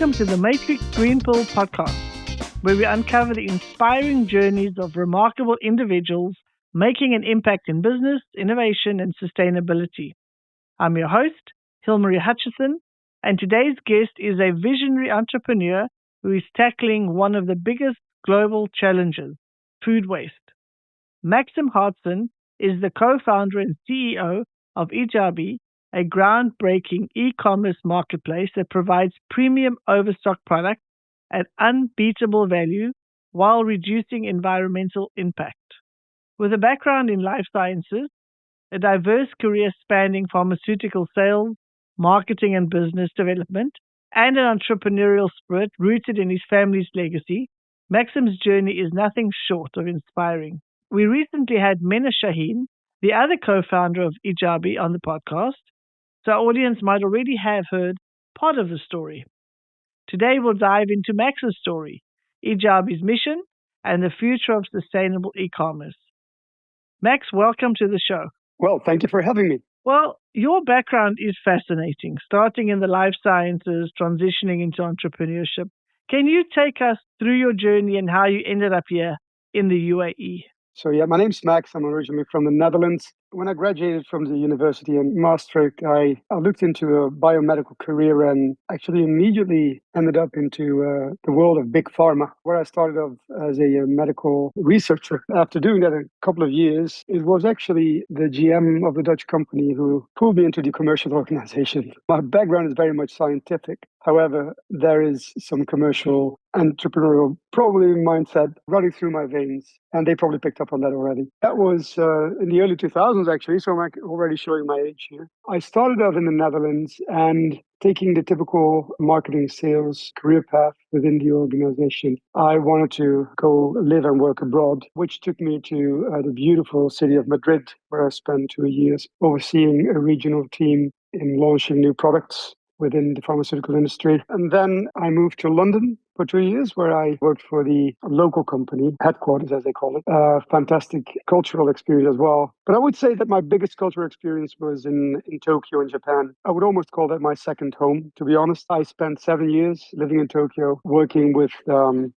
Welcome to the Matrix Green Pill podcast, where we uncover the inspiring journeys of remarkable individuals making an impact in business, innovation, and sustainability. I'm your host, Hilmarie Hutchison, and today's guest is a visionary entrepreneur who is tackling one of the biggest global challenges, food waste. Maxim Haartsen is the co-founder and CEO of eJaby, a groundbreaking e-commerce marketplace that provides premium overstock products at unbeatable value while reducing environmental impact. With a background in life sciences, a diverse career spanning pharmaceutical sales, marketing and business development, and an entrepreneurial spirit rooted in his family's legacy, Maxim's journey is nothing short of inspiring. We recently had Mena Shaheen, the other co-founder of eJaby, on the podcast, so our audience might already have heard part of the story. Today we'll dive into Max's story, eJaby's mission, and the future of sustainable e-commerce. Max, welcome to the show. Well, thank you for having me. Well, your background is fascinating, starting in the life sciences, transitioning into entrepreneurship. Can you take us through your journey and how you ended up here in the UAE? So my name's Max. I'm originally from the Netherlands. When I graduated from the university in Maastricht, I looked into a biomedical career and actually immediately ended up into the world of big pharma, where I started off as a medical researcher. After doing that a couple of years, it was actually the GM of the Dutch company who pulled me into the commercial organization. My background is very much scientific. However, there is some commercial entrepreneurial probably mindset running through my veins, and they probably picked up on that already. That was in the early 2000s, actually, so I'm already showing my age here. I started off in the Netherlands and taking the typical marketing sales career path within the organization. I wanted to go live and work abroad, which took me to the beautiful city of Madrid, where I spent 2 years overseeing a regional team in launching new products within the pharmaceutical industry. And then I moved to London for 2 years, where I worked for the local company, headquarters as they call it. Fantastic cultural experience as well. But I would say that my biggest cultural experience was in Tokyo in Japan. I would almost call that my second home, to be honest. I spent 7 years living in Tokyo, working with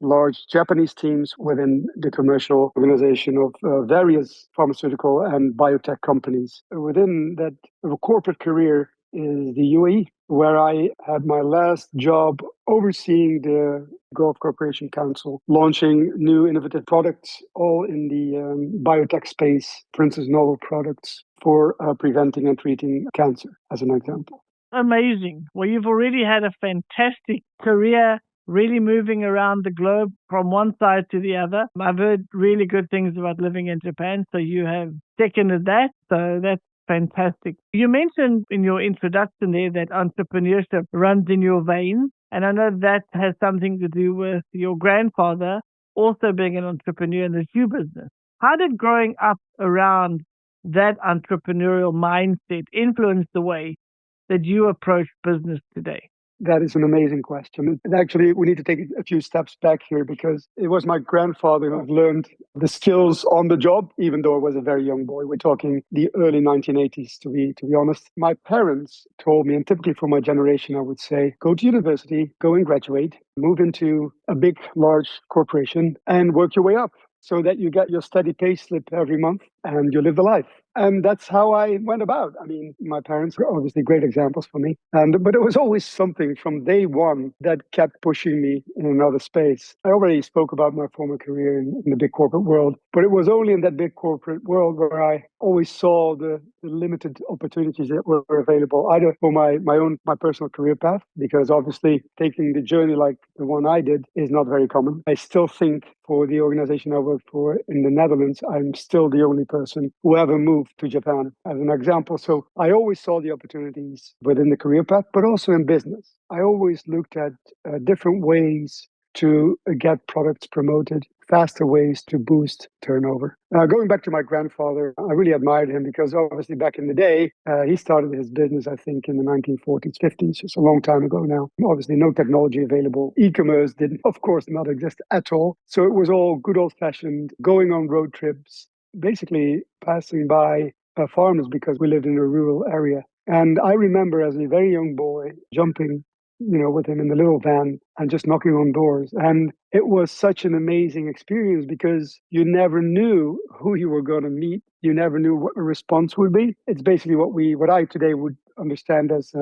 large Japanese teams within the commercial organization of various pharmaceutical and biotech companies. Within that corporate career is the UAE, where I had my last job overseeing the Gulf Cooperation Council, launching new innovative products, all in the biotech space, for instance, novel products for preventing and treating cancer, as an example. Amazing. Well, you've already had a fantastic career, really moving around the globe from one side to the other. I've heard really good things about living in Japan, so you have seconded that. So that's fantastic. You mentioned in your introduction there that entrepreneurship runs in your veins, and I know that has something to do with your grandfather also being an entrepreneur in the shoe business. How did growing up around that entrepreneurial mindset influence the way that you approach business today? That is an amazing question. And actually, we need to take a few steps back here, because it was my grandfather who learned the skills on the job, even though I was a very young boy. We're talking the early 1980s, to be honest. My parents told me, and typically for my generation, I would say, go to university, go and graduate, move into a big, large corporation, and work your way up so that you get your steady pay slip every month and you live the life. And that's how I went about. I mean, my parents were obviously great examples for me. But it was always something from day one that kept pushing me in another space. I already spoke about my former career in the big corporate world, but it was only in that big corporate world where I always saw the limited opportunities that were available, either for my personal career path, because obviously taking the journey like the one I did is not very common. I still think for the organization I worked for in the Netherlands, I'm still the only person who ever moved to Japan, as an example. So I always saw the opportunities within the career path, but also in business. I always looked at different ways to get products promoted, faster ways to boost turnover. Going back to my grandfather, I really admired him because obviously back in the day, he started his business, I think, in the 1940s, 50s. It's a long time ago now. Obviously, no technology available. E-commerce didn't, of course, not exist at all. So it was all good old-fashioned, going on road trips, basically passing by farmers because we lived in a rural area. And I remember as a very young boy jumping with him in the little van and just knocking on doors. And it was such an amazing experience because you never knew who you were going to meet. You never knew what the response would be. It's basically what I today would understand as,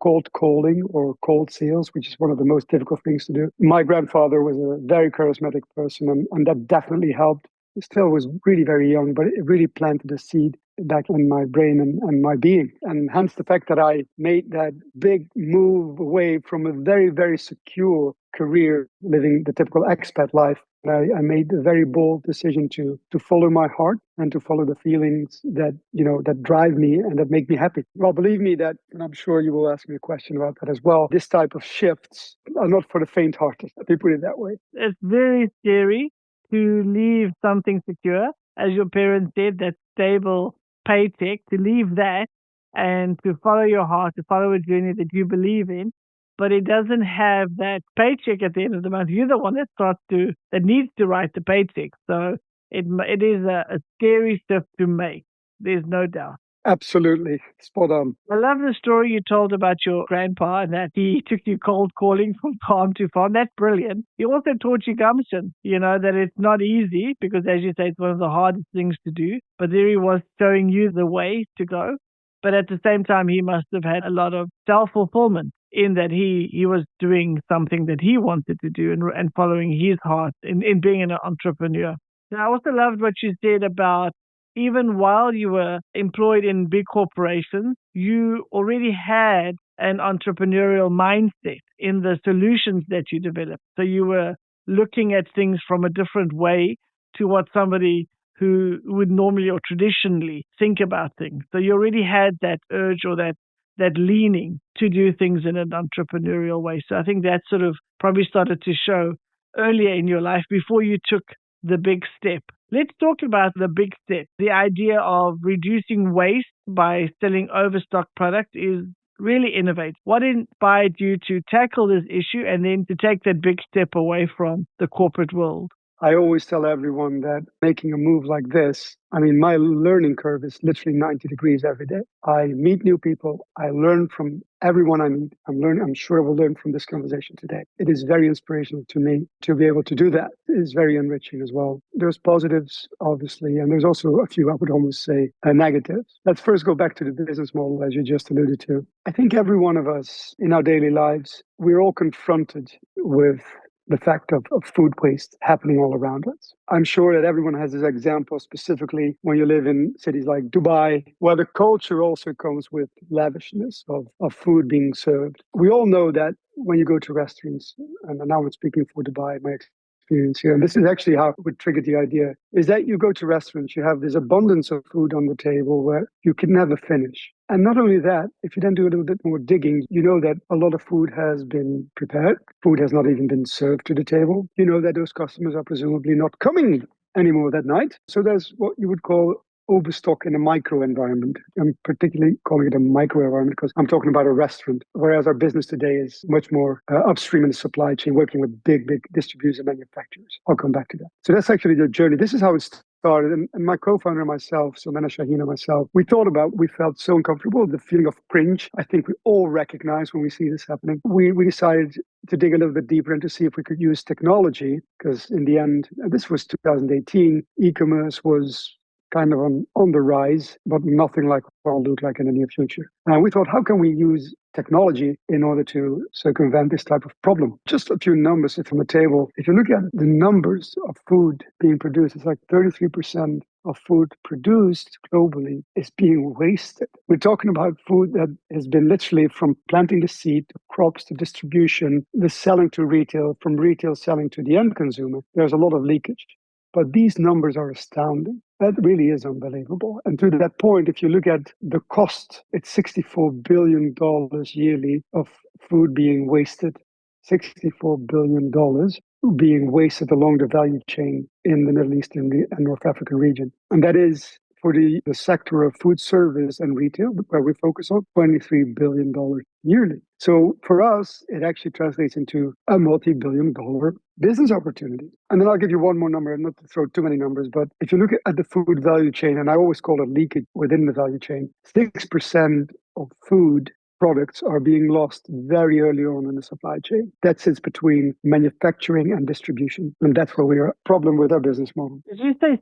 cold calling or cold sales, which is one of the most difficult things to do. My grandfather was a very charismatic person, and that definitely helped. Still was really very young, but it really planted a seed back in my brain and my being. And hence the fact that I made that big move away from a very, very secure career living the typical expat life. I made a very bold decision to follow my heart and to follow the feelings that drive me and that make me happy. Well, believe me that, and I'm sure you will ask me a question about that as well, this type of shifts are not for the faint-hearted, let me put it that way. It's very scary to leave something secure, as your parents did, that stable paycheck, to leave that and to follow your heart, to follow a journey that you believe in. But it doesn't have that paycheck at the end of the month. You're the one that needs to write the paycheck. So it is a scary shift to make. There's no doubt. Absolutely. Spot on. I love the story you told about your grandpa and that he took you cold calling from farm to farm. That's brilliant. He also taught you gumption, that it's not easy because, as you say, it's one of the hardest things to do. But there he was showing you the way to go. But at the same time, he must have had a lot of self-fulfillment in that he was doing something that he wanted to do and following his heart in being an entrepreneur. And I also loved what you said about even while you were employed in big corporations, you already had an entrepreneurial mindset in the solutions that you developed. So you were looking at things from a different way to what somebody who would normally or traditionally think about things. So you already had that urge or that leaning to do things in an entrepreneurial way. So I think that sort of probably started to show earlier in your life before you took the big step. Let's talk about the big step. The idea of reducing waste by selling overstock product is really innovative. What inspired you to tackle this issue and then to take that big step away from the corporate world? I always tell everyone that making a move like this, my learning curve is literally 90 degrees every day. I meet new people. I learn from everyone I meet. I'm sure I will learn from this conversation today. It is very inspirational to me to be able to do that. It is very enriching as well. There's positives, obviously, and there's also a few, I would almost say, negatives. Let's first go back to the business model, as you just alluded to. I think every one of us in our daily lives, we're all confronted with the fact of food waste happening all around us. I'm sure that everyone has this example, specifically when you live in cities like Dubai, where the culture also comes with lavishness of food being served. We all know that when you go to restaurants, and now I'm speaking for Dubai, my experience here, and this is actually how it would trigger the idea, is that you go to restaurants, you have this abundance of food on the table where you can never finish. And not only that, if you then do a little bit more digging, you know that a lot of food has been prepared. Food has not even been served to the table. You know that those customers are presumably not coming anymore that night. So there's what you would call overstock in a micro environment. I'm particularly calling it a micro environment because I'm talking about a restaurant, whereas our business today is much more upstream in the supply chain, working with big distributors and manufacturers. I'll come back to that. So that's actually the journey. This is how it started. And my co-founder and myself, so Mana Shaheen and myself, we felt so uncomfortable, the feeling of cringe. I think we all recognize when we see this happening. We decided to dig a little bit deeper and to see if we could use technology, because in the end, this was 2018, e-commerce was kind of on the rise, but nothing like what it'll look like in the near future. And we thought, how can we use technology in order to circumvent this type of problem? Just a few numbers from the table. If you look at the numbers of food being produced, it's like 33% of food produced globally is being wasted. We're talking about food that has been literally from planting the seed, to crops, to distribution, the selling to retail, from retail selling to the end consumer. There's a lot of leakage. But these numbers are astounding. That really is unbelievable. And to that point, if you look at the cost, it's $64 billion yearly of food being wasted. $64 billion being wasted along the value chain in the Middle East and North African region. And that is, for the sector of food service and retail, where we focus on, $23 billion yearly. So for us, it actually translates into a multi-billion-dollar business opportunity. And then I'll give you one more number, not to throw too many numbers, but if you look at the food value chain, and I always call it leakage within the value chain, 6% of food products are being lost very early on in the supply chain. That sits between manufacturing and distribution. And that's where we are a problem with our business model. Did you say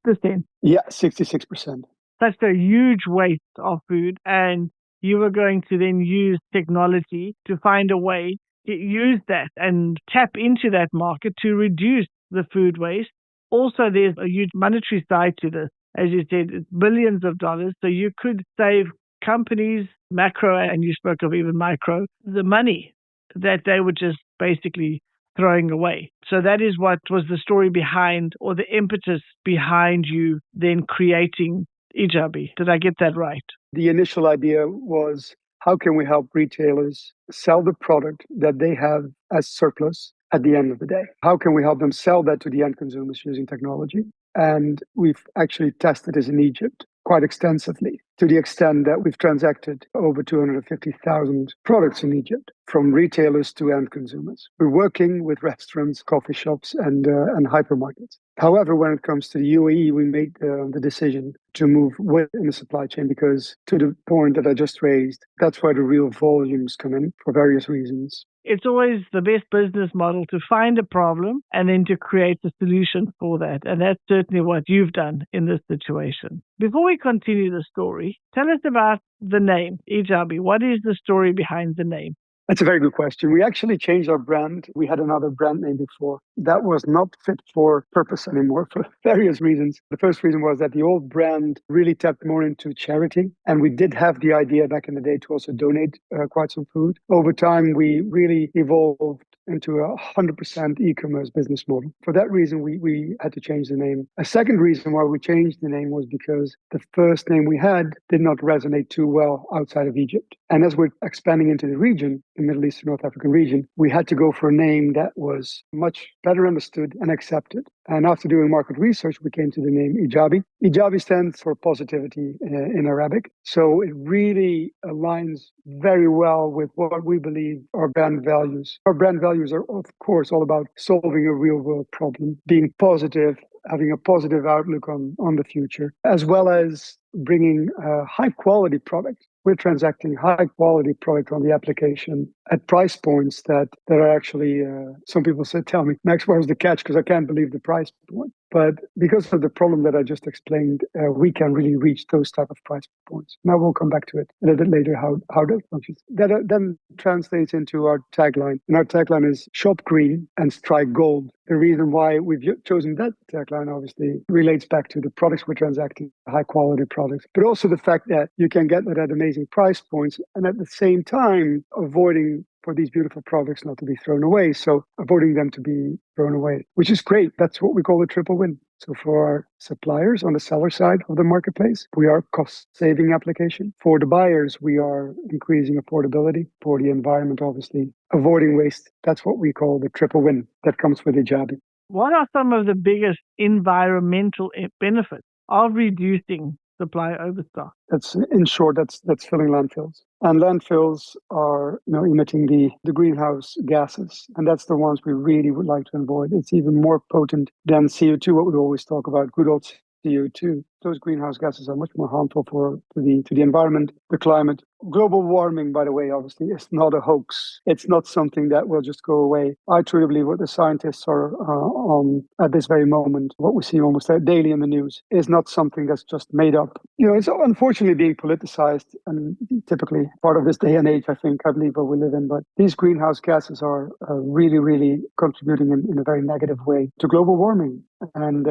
66%? Yeah, 66%. Such a huge waste of food, and you were going to then use technology to find a way to use that and tap into that market to reduce the food waste. Also, there's a huge monetary side to this. As you said, it's billions of dollars. So you could save companies, macro, and you spoke of even micro, the money that they were just basically throwing away. So that is what was the story behind, or the impetus behind you then creating eJaby. Did I get that right? The initial idea was, how can we help retailers sell the product that they have as surplus at the end of the day? How can we help them sell that to the end consumers using technology? And we've actually tested this in Egypt quite extensively, to the extent that we've transacted over 250,000 products in Egypt, from retailers to end consumers. We're working with restaurants, coffee shops, and hypermarkets. However, when it comes to the UAE, we made the decision to move within the supply chain, because to the point that I just raised, that's where the real volumes come in for various reasons. It's always the best business model to find a problem and then to create a solution for that. And that's certainly what you've done in this situation. Before we continue the story, tell us about the name, eJaby. What is the story behind the name? That's a very good question. We actually changed our brand. We had another brand name before. That was not fit for purpose anymore for various reasons. The first reason was that the old brand really tapped more into charity. And we did have the idea back in the day to also donate quite some food. Over time, we really evolved into a 100% e-commerce business model. For that reason, we had to change the name. A second reason why we changed the name was because the first name we had did not resonate too well outside of Egypt. And as we're expanding into the region, the Middle East and North African region, we had to go for a name that was much better understood and accepted. And after doing market research, we came to the name eJaby. eJaby stands for positivity in Arabic. So it really aligns very well with what we believe are brand values. Our brand values are, of course, all about solving a real world problem, being positive, having a positive outlook on the future, as well as bringing a high quality product. We're transacting high quality product on the application at price points that are actually, some people tell me, Max, where's the catch? Because I can't believe the price point. But because of the problem that I just explained, we can really reach those type of price points. Now we'll come back to it a little bit later, how that functions. That then translates into our tagline. And our tagline is shop green and strike gold. The reason why we've chosen that tagline obviously relates back to the products we're transacting, high quality products, but also the fact that you can get that at amazing price points and at the same time avoiding for these beautiful products not to be thrown away. So avoiding them to be thrown away, which is great. That's what we call a triple win. So for our suppliers on the seller side of the marketplace, we are cost-saving application. For the buyers, we are increasing affordability. For the environment, obviously, avoiding waste. That's what we call the triple win that comes with eJaby. What are some of the biggest environmental benefits of reducing supply overstock? That's, in short, that's filling landfills. And landfills are, emitting the greenhouse gases. And that's the ones we really would like to avoid. It's even more potent than CO2, what we always talk about, good old CO2. Those greenhouse gases are much more harmful to the environment, the climate. Global warming, by the way, obviously, is not a hoax. It's not something that will just go away. I truly believe what the scientists are on at this very moment, what we see almost daily in the news, is not something that's just made up. It's unfortunately being politicized, and typically part of this day and age, I believe, where we live in. But these greenhouse gases are really, really contributing in a very negative way to global warming. And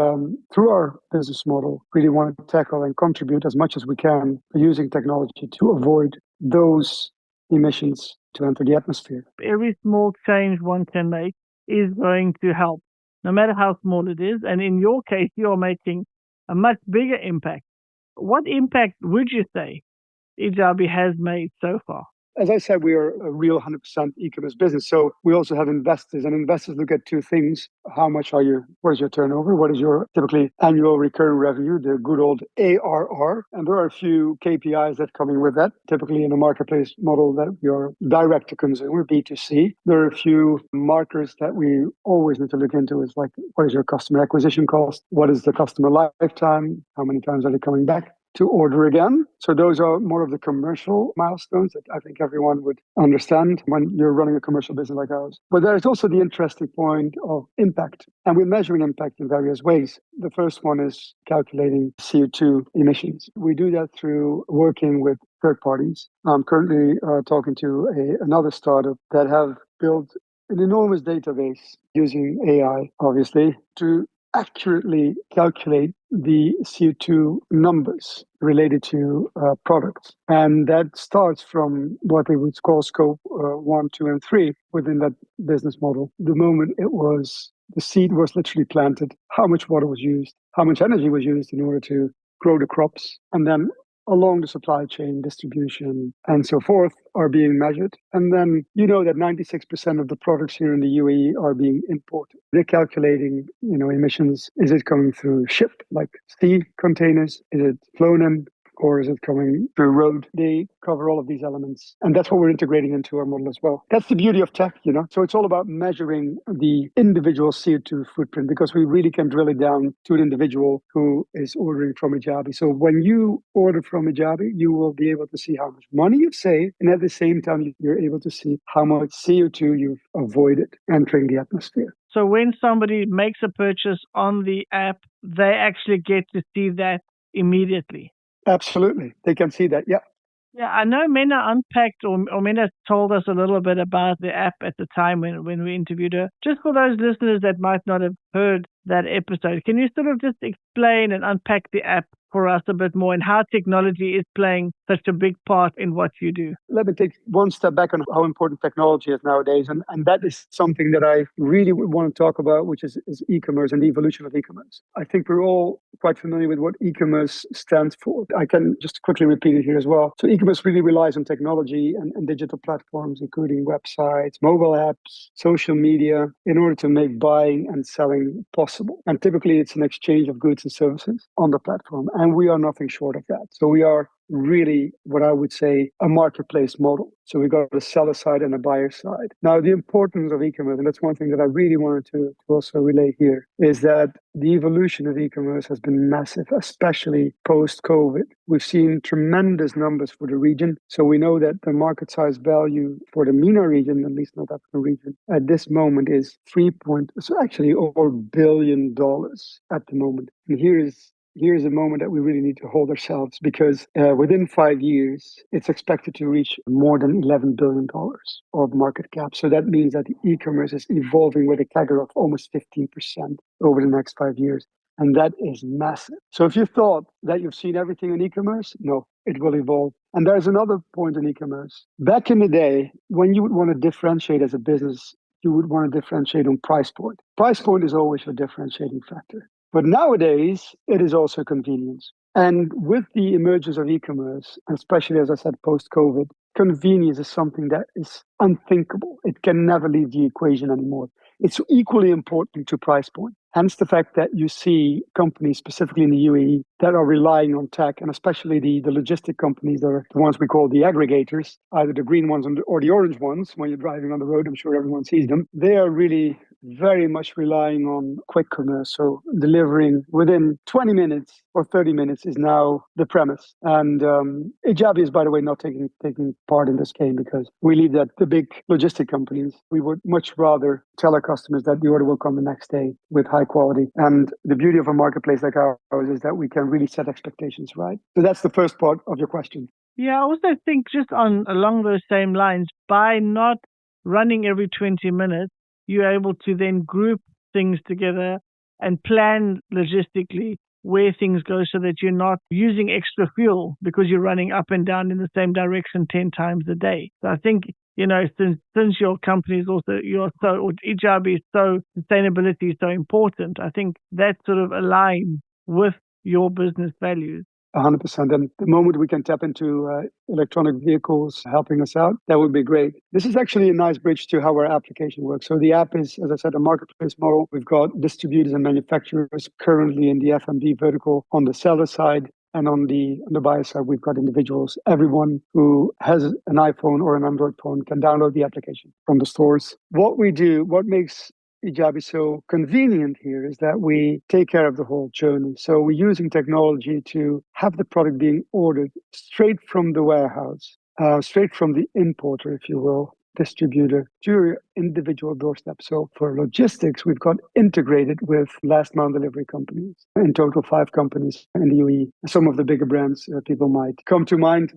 through our business model, really want to tackle and contribute as much as we can using technology to avoid those emissions to enter the atmosphere. Every small change one can make is going to help, no matter how small it is. And in your case, you're making a much bigger impact. What impact would you say eJaby has made so far? As I said, we are a real 100% e-commerce business. So we also have investors, and investors look at two things. What is your turnover? What is your typically annual recurring revenue, the good old ARR? And there are a few KPIs that come in with that, typically in a marketplace model that we are direct to consumer, B2C. There are a few markers that we always need to look into. Is like, what is your customer acquisition cost? What is the customer lifetime? How many times are they coming back? to order again. So those are more of the commercial milestones that I think everyone would understand when you're running a commercial business like ours. But there's also the interesting point of impact. And we're measuring impact in various ways. The first one is calculating CO2 emissions. We do that through working with third parties. I'm currently talking to another startup that have built an enormous database using AI, obviously, to accurately calculate the CO2 numbers related to products. And that starts from what they would call scope 1, 2, and 3 within that business model. The moment the seed was literally planted, how much water was used, how much energy was used in order to grow the crops, and then along the supply chain, distribution, and so forth are being measured. And then you know that 96% of the products here in the UAE are being imported. They're calculating, emissions. Is it coming through ship, like sea containers? Is it flown in? Or is it coming through road? They cover all of these elements. And that's what we're integrating into our model as well. That's the beauty of tech, So it's all about measuring the individual CO2 footprint, because we really can drill it down to an individual who is ordering from eJaby. So when you order from eJaby, you will be able to see how much money you've saved. And at the same time, you're able to see how much CO2 you've avoided entering the atmosphere. So when somebody makes a purchase on the app, they actually get to see that immediately. Absolutely. They can see that. Yeah. Yeah, I know Mena unpacked or Mena told us a little bit about the app at the time when we interviewed her. Just for those listeners that might not have heard that episode, can you sort of just explain and unpack the app for us a bit more and how technology is playing such a big part in what you do? Let me take one step back on how important technology is nowadays. And that is something that I really want to talk about, which is e-commerce and the evolution of e-commerce. I think we're all quite familiar with what e-commerce stands for. I can just quickly repeat it here as well. So e-commerce really relies on technology and digital platforms, including websites, mobile apps, social media, in order to make buying and selling possible. And typically it's an exchange of goods and services on the platform. And we are nothing short of that. So we are really what I would say a marketplace model. So we've got a seller side and a buyer side. Now, the importance of e-commerce, and that's one thing that I really wanted to also relay here, is that the evolution of e-commerce has been massive, especially post-COVID. We've seen tremendous numbers for the region. So we know that the market size value for the MENA region, at least North African region, at this moment is over $1 billion at the moment. And here's a moment that we really need to hold ourselves, because within 5 years, it's expected to reach more than $11 billion of market cap. So that means that the e-commerce is evolving with a CAGR of almost 15% over the next 5 years. And that is massive. So if you thought that you've seen everything in e-commerce, no, it will evolve. And there's another point in e-commerce. Back in the day, when you would want to differentiate as a business, you would want to differentiate on price point. Price point is always your differentiating factor. But nowadays, it is also convenience. And with the emergence of e-commerce, especially, as I said, post-COVID, convenience is something that is unthinkable. It can never leave the equation anymore. It's equally important to price point. Hence the fact that you see companies, specifically in the UAE, that are relying on tech, and especially the logistic companies that are the ones we call the aggregators, either the green ones or the orange ones. When you're driving on the road, I'm sure everyone sees them. They are really very much relying on quick commerce. So delivering within 20 minutes or 30 minutes is now the premise. And eJaby is, by the way, not taking part in this game, because we leave that the big logistic companies. We would much rather tell our customers that the order will come the next day with high quality. And the beauty of a marketplace like ours is that we can really set expectations right. So that's the first part of your question. Yeah, I also think just along those same lines, by not running every 20 minutes, you're able to then group things together and plan logistically where things go, so that you're not using extra fuel because you're running up and down in the same direction 10 times a day. So I think, since your company is also, eJaby is so, sustainability is so important, I think that sort of aligns with your business values. 100%. And the moment we can tap into electronic vehicles helping us out, that would be great. This is actually a nice bridge to how our application works. So the app is, as I said, a marketplace model. We've got distributors and manufacturers currently in the F&B vertical on the seller side. And on the buyer side, we've got individuals. Everyone who has an iPhone or an Android phone can download the application from the stores. What we do, what makes eJaby is so convenient here is that we take care of the whole journey. So we're using technology to have the product being ordered straight from the warehouse, straight from the importer, if you will, distributor, to your individual doorstep. So for logistics, we've got integrated with last mile delivery companies. In total, 5 companies in the UAE. Some of the bigger brands people might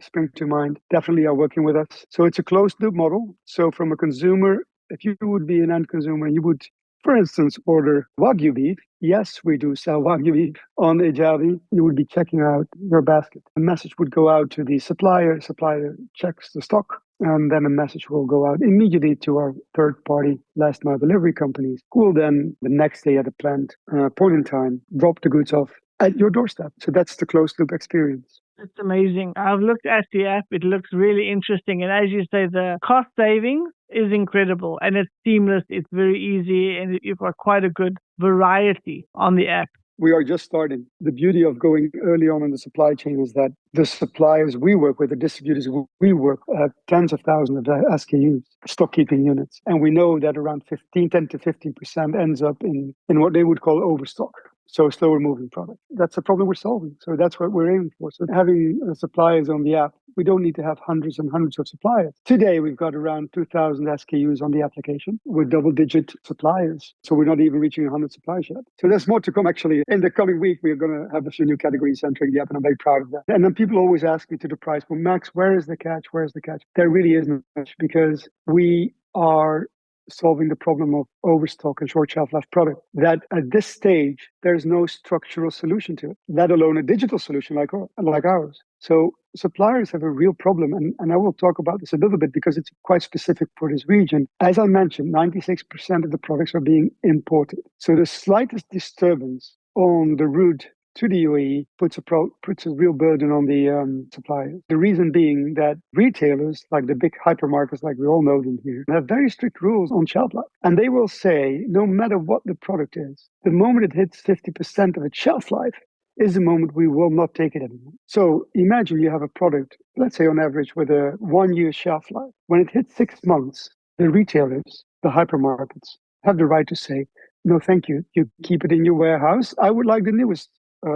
spring to mind, definitely are working with us. So it's a closed loop model. So from a consumer, if you would be an end consumer, you would, for instance, order Wagyu beef. Yes, we do sell Wagyu beef on eJaby. You would be checking out your basket. A message would go out to the supplier. Supplier checks the stock. And then a message will go out immediately to our third-party last mile delivery companies, who will then, the next day at a planned point in time, drop the goods off at your doorstep. So that's the closed-loop experience. It's amazing. I've looked at the app. It looks really interesting. And as you say, the cost savings is incredible. And it's seamless. It's very easy. And you've got quite a good variety on the app. We are just starting. The beauty of going early on in the supply chain is that the suppliers we work with, the distributors we work with, have tens of thousands of SKUs, stock keeping units. And we know that around 10 to 15% ends up in what they would call overstock. So slower moving product. That's the problem we're solving. So that's what we're aiming for. So having suppliers on the app, we don't need to have hundreds and hundreds of suppliers. Today, we've got around 2,000 SKUs on the application with double-digit suppliers. So we're not even reaching 100 suppliers yet. So there's more to come, actually. In the coming week, we're going to have a few new categories entering the app, and I'm very proud of that. And then people always ask me to the price, well, Max, where is the catch? Where's the catch? There really isn't much, because we are solving the problem of overstock and short shelf life product, that at this stage, there's no structural solution to it, let alone a digital solution like ours. So suppliers have a real problem, and I will talk about this a little bit because it's quite specific for this region. As I mentioned, 96% of the products are being imported. So the slightest disturbance on the route to the UAE puts a real burden on the suppliers. The reason being that retailers, like the big hypermarkets, like we all know them here, have very strict rules on shelf life. And they will say, no matter what the product is, the moment it hits 50% of its shelf life is the moment we will not take it anymore. So imagine you have a product, let's say on average, with a 1-year shelf life. When it hits 6 months, the retailers, the hypermarkets, have the right to say, no, thank you. You keep it in your warehouse. I would like the newest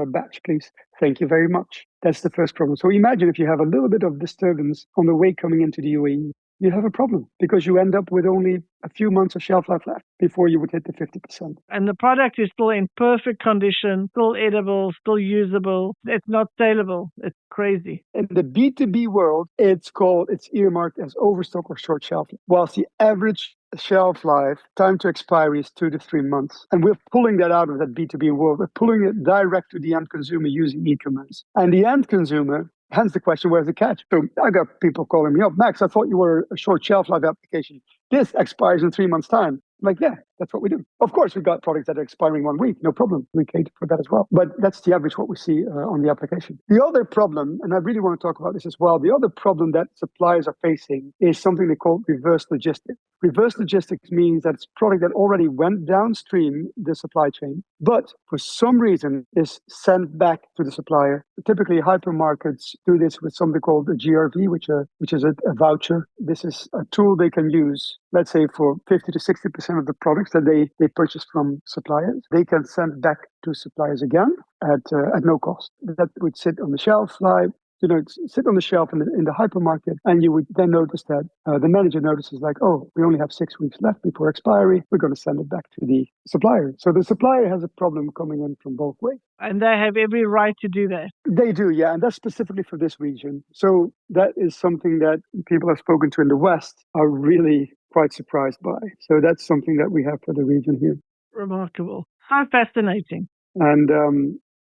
batch, please. Thank you very much. That's the first problem. So imagine if you have a little bit of disturbance on the way coming into the UAE, you have a problem because you end up with only a few months of shelf life left before you would hit the 50%. And the product is still in perfect condition, still edible, still usable. It's not saleable. It's crazy. In the B2B world, it's earmarked as overstock or short shelf life, whilst the average shelf life, time to expiry, is 2 to 3 months. And we're pulling that out of that B2B world. We're pulling it direct to the end consumer using e-commerce. And the end consumer, hence the question, where's the catch? So I got people calling me up, Max, I thought you were a short shelf life application. This expires in 3 months' time. I'm like, yeah, that's what we do. Of course, we've got products that are expiring 1 week. No problem. We cater for that as well. But that's the average what we see on the application. The other problem, and I really want to talk about this as well, the other problem that suppliers are facing is something they call reverse logistics. Reverse logistics means that it's product that already went downstream the supply chain, but for some reason is sent back to the supplier. Typically, hypermarkets do this with something called a GRV, which is a voucher. This is a tool they can use, let's say, for 50 to 60% of the products that they purchase from suppliers. They can send back to suppliers again at no cost. That would sit on the shelf, sit on the shelf in the hypermarket, and you would then notice that the manager notices like, oh, we only have 6 weeks left before expiry. We're going to send it back to the supplier. So the supplier has a problem coming in from both ways. And they have every right to do that. They do, yeah. And that's specifically for this region. So that is something that people I've spoken to in the West are really quite surprised by. So that's something that we have for the region here. Remarkable. How fascinating. And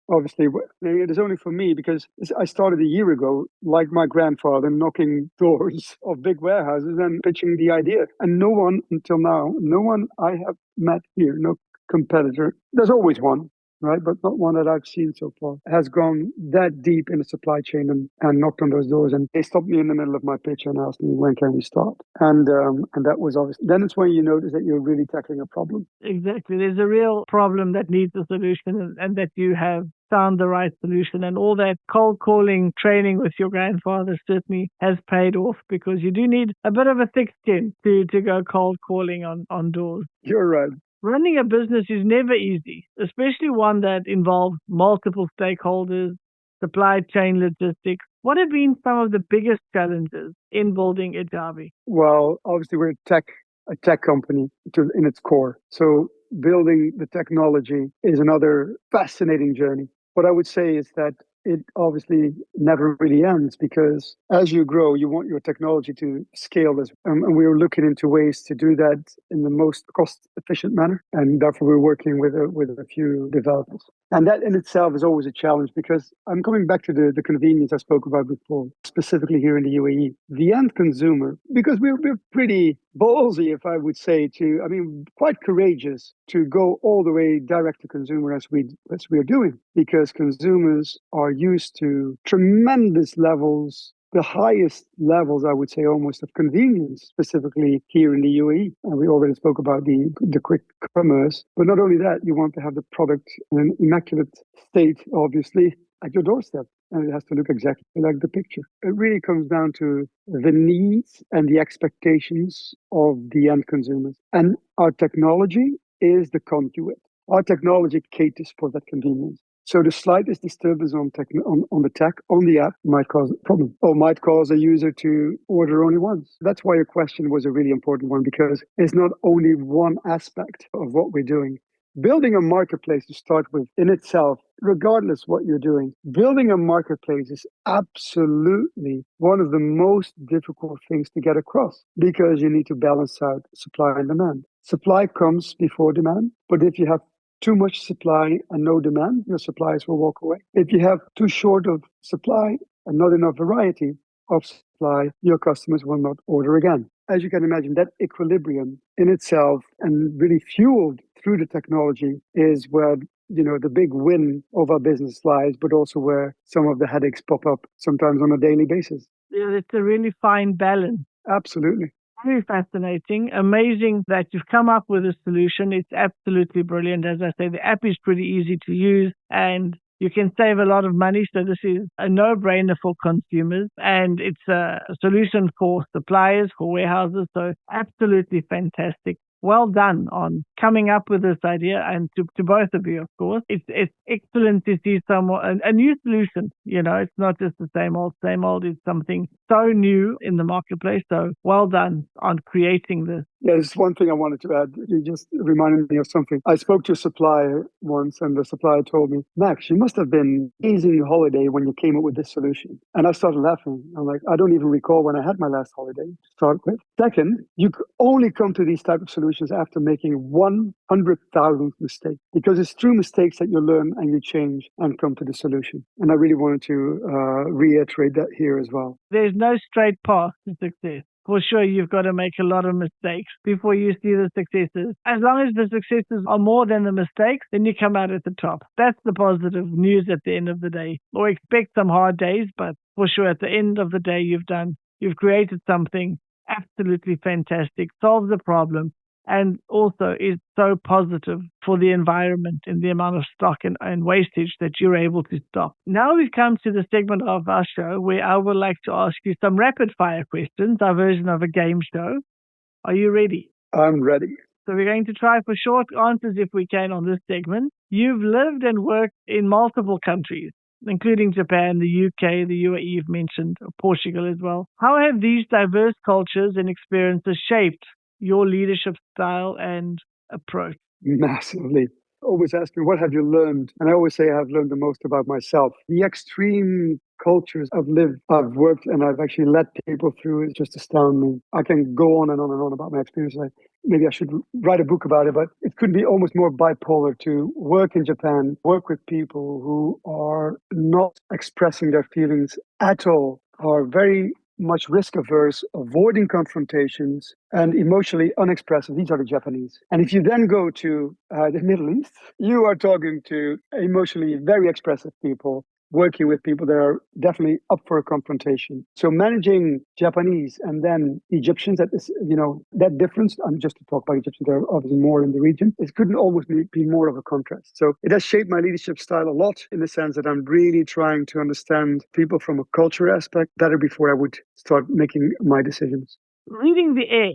obviously, it is only for me because I started a year ago, like my grandfather, knocking doors of big warehouses and pitching the idea. And no one until now, no one I have met here, no competitor, there's always one, right? But not one that I've seen so far, has gone that deep in the supply chain and knocked on those doors. And they stopped me in the middle of my pitch and asked me, when can we start? And that was obvious. Then it's when you notice that you're really tackling a problem. Exactly. There's a real problem that needs a solution, and that you have found the right solution. And all that cold calling training with your grandfather certainly has paid off, because you do need a bit of a thick skin to go cold calling on doors. You're right. Running a business is never easy, especially one that involves multiple stakeholders, supply chain logistics. What have been some of the biggest challenges in building eJaby? Well, obviously we're a tech company in its core. So building the technology is another fascinating journey. What I would say is that it obviously never really ends, because as you grow, you want your technology to scale and we were looking into ways to do that in the most cost efficient manner. And therefore we're working with a few developers. And that in itself is always a challenge, because I'm coming back to the convenience I spoke about before, specifically here in the UAE. The end consumer, because we're pretty ballsy, if I would say, quite courageous to go all the way direct to consumer as we are doing, because consumers are used to tremendous levels, the highest levels, I would say, almost of convenience, specifically here in the UAE. And we already spoke about the quick commerce. But not only that, you want to have the product in an immaculate state, obviously, at your doorstep. And it has to look exactly like the picture. It really comes down to the needs and the expectations of the end consumers. And our technology is the conduit. Our technology caters for that convenience. So the slightest disturbance on the app might cause a problem, or might cause a user to order only once. That's why your question was a really important one, because it's not only one aspect of what we're doing. Building a marketplace to start with in itself, regardless what you're doing, building a marketplace is absolutely one of the most difficult things to get across, because you need to balance out supply and demand. Supply comes before demand, but if you have too much supply and no demand, your suppliers will walk away. If you have too short of supply and not enough variety of supply, your customers will not order again. As you can imagine, that equilibrium in itself, and really fueled through the technology, is where the big win of our business lies, but also where some of the headaches pop up sometimes on a daily basis. Yeah, it's a really fine balance. Absolutely. Very fascinating. Amazing that you've come up with a solution. It's absolutely brilliant. As I say, the app is pretty easy to use and you can save a lot of money. So this is a no-brainer for consumers, and it's a solution for suppliers, for warehouses. So absolutely fantastic. Well done on coming up with this idea, and to both of you, of course. It's excellent to see a new solution. It's not just the same old, same old. It's something so new in the marketplace. So well done on creating this. Yeah, there's one thing I wanted to add. You just reminded me of something. I spoke to a supplier once, and the supplier told me, Max, you must have been amazing holiday when you came up with this solution. And I started laughing. I'm like, I don't even recall when I had my last holiday to start with. Second, you only come to these type of solutions after making 100,000 mistakes, because it's through mistakes that you learn and you change and come to the solution. And I really wanted to reiterate that here as well. There's no straight path to success. For sure, you've got to make a lot of mistakes before you see the successes. As long as the successes are more than the mistakes, then you come out at the top. That's the positive news at the end of the day. Or expect some hard days, but for sure, at the end of the day, you've created something absolutely fantastic, solves the problem, and also is so positive for the environment and the amount of stock and wastage that you're able to stop. Now we've come to the segment of our show where I would like to ask you some rapid fire questions, our version of a game show. Are you ready? I'm ready. So we're going to try for short answers if we can on this segment. You've lived and worked in multiple countries, including Japan, the UK, the UAE you've mentioned, Portugal as well. How have these diverse cultures and experiences shaped your leadership style and approach? Massively. Always ask me, what have you learned? And I always say I've learned the most about myself. The extreme cultures I've lived, I've worked, and I've actually led people through is just astound me. I can go on and on and on about my experience. Maybe I should write a book about it, but it could be almost more bipolar to work in Japan, work with people who are not expressing their feelings at all, are very much risk averse, avoiding confrontations, and emotionally unexpressive. These are the Japanese. And if you then go to the Middle East, you are talking to emotionally very expressive people, working with people that are definitely up for a confrontation. So managing Japanese and then Egyptians, that difference, just to talk about Egyptians, there are obviously more in the region, it couldn't almost be more of a contrast. So it has shaped my leadership style a lot, in the sense that I'm really trying to understand people from a culture aspect better before I would start making my decisions. Reading the air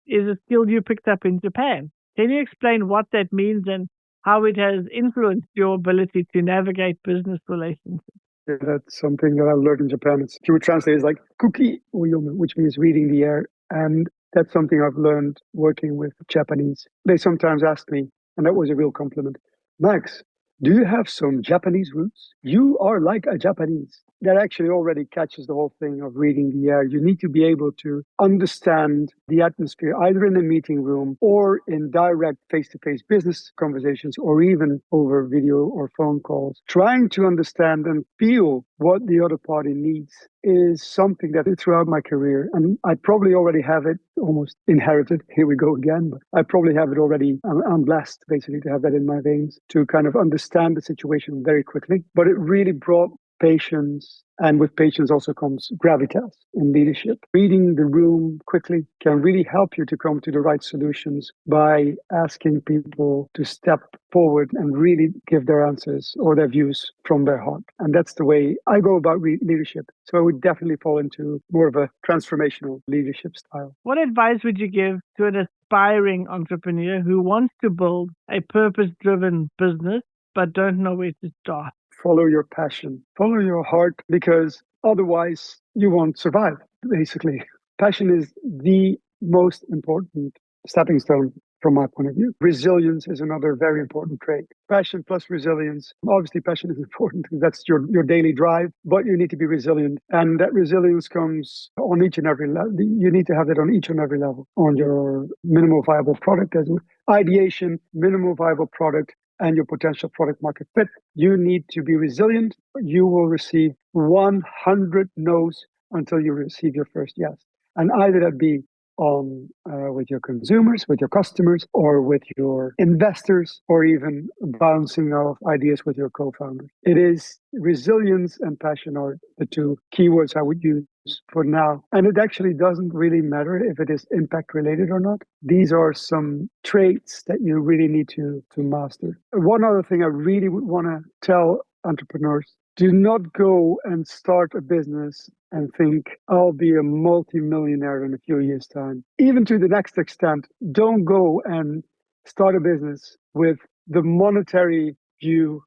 is a skill you picked up in Japan. Can you explain what that means and how it has influenced your ability to navigate business relationships? Yeah, that's something that I learned in Japan. If you would translate, it's like kuki uyomu, which means reading the air. And that's something I've learned working with Japanese. They sometimes ask me, and that was a real compliment, Max, do you have some Japanese roots? You are like a Japanese. That actually already catches the whole thing of reading the air. You need to be able to understand the atmosphere, either in a meeting room or in direct face-to-face business conversations, or even over video or phone calls. Trying to understand and feel what the other party needs is something that throughout my career, and I probably already have it almost inherited. Here we go again, but I probably have it already. I'm blessed basically to have that in my veins, to kind of understand the situation very quickly. But it really brought patience, and with patience also comes gravitas in leadership. Reading the room quickly can really help you to come to the right solutions by asking people to step forward and really give their answers or their views from their heart. And that's the way I go about leadership. So I would definitely fall into more of a transformational leadership style. What advice would you give to an aspiring entrepreneur who wants to build a purpose-driven business but don't know where to start? Follow your passion, follow your heart, because otherwise you won't survive, basically. Passion is the most important stepping stone from my point of view. Resilience is another very important trait. Passion plus resilience. Obviously, passion is important because that's your daily drive, but you need to be resilient. And that resilience comes on each and every level. You need to have that on each and every level. On your minimal viable product, as ideation, minimal viable product, and your potential product market fit. You need to be resilient. You will receive 100 no's until you receive your first yes. And either that be on with your consumers, with your customers, or with your investors, or even bouncing off ideas with your co-founders. It is resilience and passion are the two keywords I would use for now. And it actually doesn't really matter if it is impact related or not. These are some traits that you really need to master. One other thing I really would want to tell entrepreneurs: do not go and start a business and think, I'll be a multi-millionaire in a few years' time. Even to the next extent, don't go and start a business with the monetary view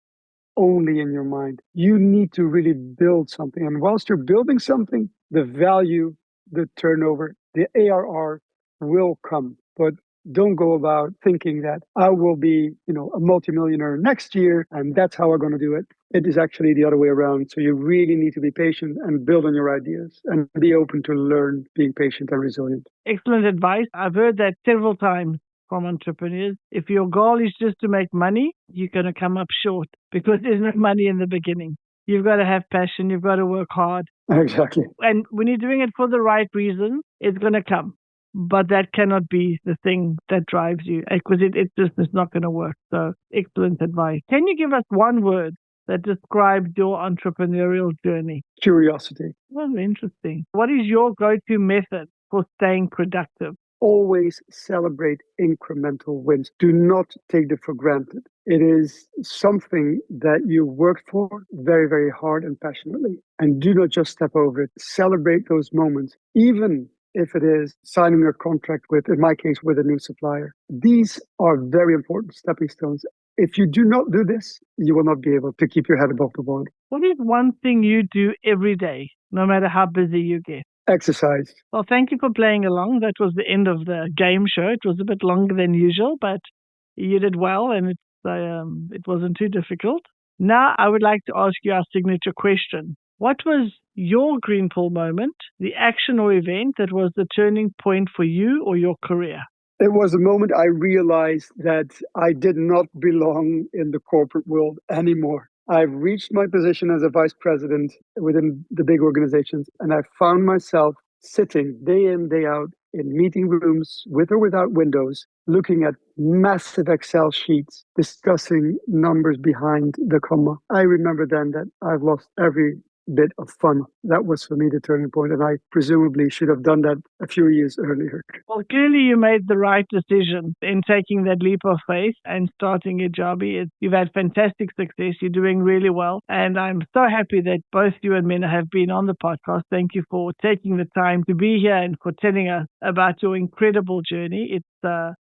only in your mind. You need to really build something. And whilst you're building something, the value, the turnover, the ARR will come. But don't go about thinking that I will be, a multimillionaire next year, and that's how we're going to do it. It is actually the other way around. So you really need to be patient and build on your ideas and be open to learn being patient and resilient. Excellent advice. I've heard that several times from entrepreneurs. If your goal is just to make money, you're going to come up short because there's no money in the beginning. You've got to have passion. You've got to work hard. Exactly. And when you're doing it for the right reason, it's going to come. But that cannot be the thing that drives you because it just is not going to work. So excellent advice. Can you give us one word that describes your entrepreneurial journey? Curiosity. Well, interesting. What is your go-to method for staying productive? Always celebrate incremental wins. Do not take them for granted. It is something that you worked for very, very hard and passionately. And do not just step over it. Celebrate those moments, even if it is signing a contract with, in my case, with a new supplier. These are very important stepping stones. If you do not do this, you will not be able to keep your head above the water. What is one thing you do every day, no matter how busy you get? Exercise. Well, thank you for playing along. That was the end of the game show. It was a bit longer than usual, but you did well, and it wasn't too difficult. Now, I would like to ask you our signature question. What was your green pill moment, the action or event that was the turning point for you or your career? It was a moment I realized that I did not belong in the corporate world anymore. I've reached my position as a vice president within the big organizations, and I found myself sitting day in, day out in meeting rooms with or without windows, looking at massive Excel sheets, discussing numbers behind the comma. I remember then that I've lost every bit of fun. That was for me the turning point, and I presumably should have done that a few years earlier. Well, clearly you made the right decision in taking that leap of faith and starting eJaby. You've had fantastic success. You're doing really well. And I'm so happy that both you and Minna have been on the podcast. Thank you for taking the time to be here and for telling us about your incredible journey. It's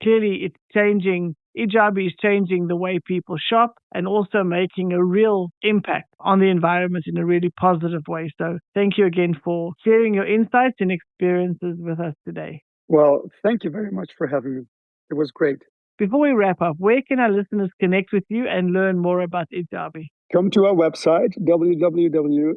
clearly changing. eJaby is changing the way people shop and also making a real impact on the environment in a really positive way. So thank you again for sharing your insights and experiences with us today. Well, thank you very much for having me. It was great. Before we wrap up, where can our listeners connect with you and learn more about eJaby? Come to our website, www.ejaby.io,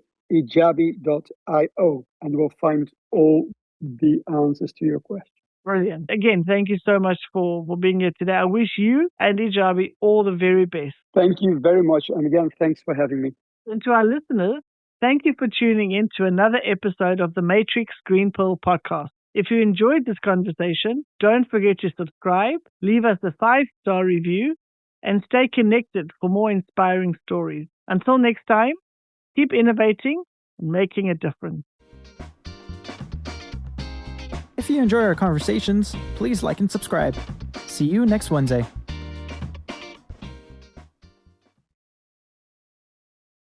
and you will find all the answers to your questions. Brilliant. Again, thank you so much for being here today. I wish you and eJaby all the very best. Thank you very much. And again, thanks for having me. And to our listeners, thank you for tuning in to another episode of the Matrix Green Pill podcast. If you enjoyed this conversation, don't forget to subscribe, leave us a 5-star review, and stay connected for more inspiring stories. Until next time, keep innovating and making a difference. If you enjoy our conversations, please like and subscribe. See you next Wednesday.